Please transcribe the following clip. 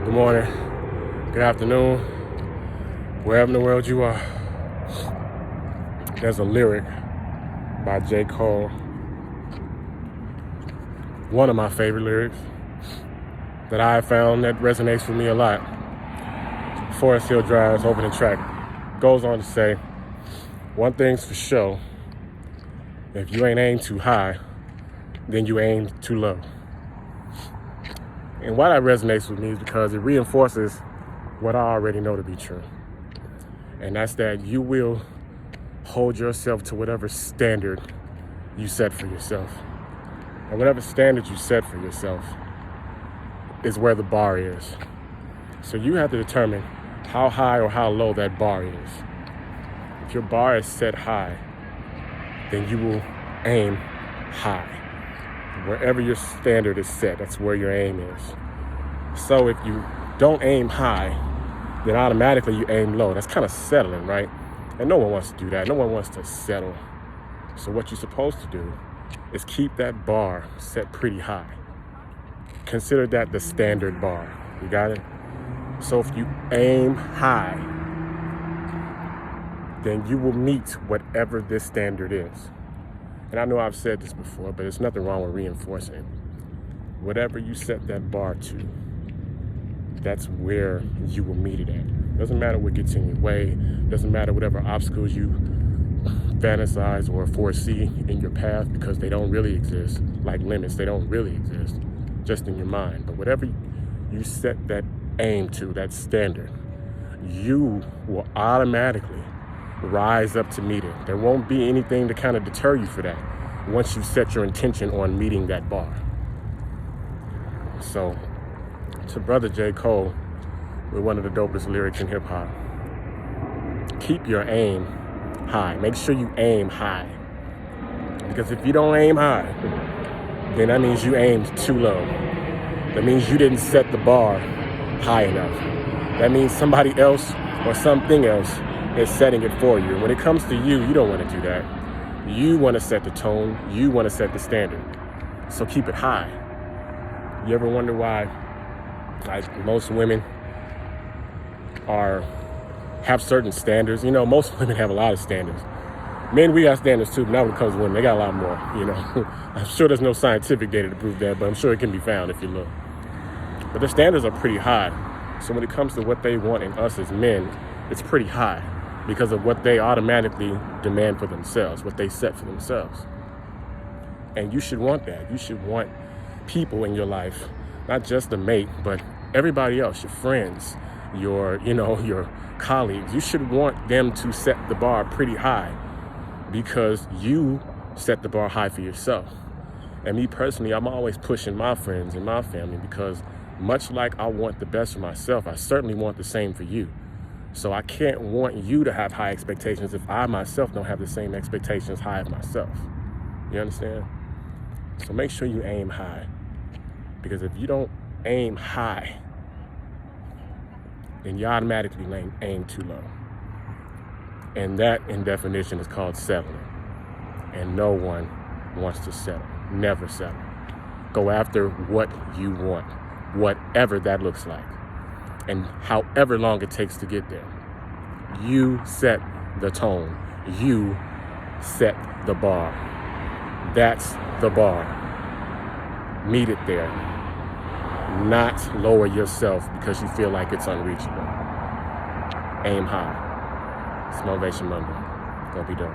Good morning, good afternoon, wherever in the world you are. There's a lyric by J. Cole, one of my favorite lyrics that I have found that resonates with me a lot. Forest Hill Drive's opening track goes on to say, one thing's for sure, if you ain't aimed too high, then you aim too low. And why that resonates with me is because it reinforces what I already know to be true. And that's that you will hold yourself to whatever standard you set for yourself. And whatever standard you set for yourself is where the bar is. So you have to determine how high or how low that bar is. If your bar is set high, then you will aim high. Wherever your standard is set, that's where your aim is. So if you don't aim high, then automatically you aim low. That's kind of settling, right? And no one wants to do that. No one wants to settle. So what you're supposed to do is keep that bar set pretty high. Consider that the standard bar. You got it? So if you aim high, then you will meet whatever this standard is. And I know I've said this before, but there's nothing wrong with reinforcing it. Whatever you set that bar to, that's where you will meet it at. Doesn't matter what gets in your way. Doesn't matter whatever obstacles you fantasize or foresee in your path, because they don't really exist. Like limits, they don't really exist, just in your mind. But whatever you set that aim to, that standard, you will automatically rise up to meet it. There won't be anything to kind of deter you for that once you set your intention on meeting that bar. So, to brother J. Cole, with one of the dopest lyrics in hip hop, keep your aim high. Make sure you aim high. Because if you don't aim high, then that means you aimed too low. That means you didn't set the bar high enough. That means somebody else or something else is setting it for you. And when it comes to you, you don't want to do that. You want to set the tone. You want to set the standard. So keep it high. You ever wonder why, like, most women have certain standards? You know, most women have a lot of standards. Men, we got standards too, but not when it comes to women. They got a lot more, you know. I'm sure there's no scientific data to prove that, but I'm sure it can be found if you look. But their standards are pretty high. So when it comes to what they want in us as men, it's pretty high, because of what they automatically demand for themselves, what they set for themselves. And you should want that. You should want people in your life, not just a mate, but everybody else, your friends, your colleagues. You should want them to set the bar pretty high, because you set the bar high for yourself. And me personally, I'm always pushing my friends and my family, because much like I want the best for myself, I certainly want the same for you. So I can't want you to have high expectations if I myself don't have the same expectations high as myself. You understand? So make sure you aim high. Because if you don't aim high, then you automatically aim too low. And that, in definition, is called settling. And no one wants to settle. Never settle. Go after what you want, whatever that looks like. And however long it takes to get there. You set the tone. You set the bar. That's the bar. Meet it there. Not lower yourself because you feel like it's unreachable. Aim high. It's Motivation Monday. Go be dope.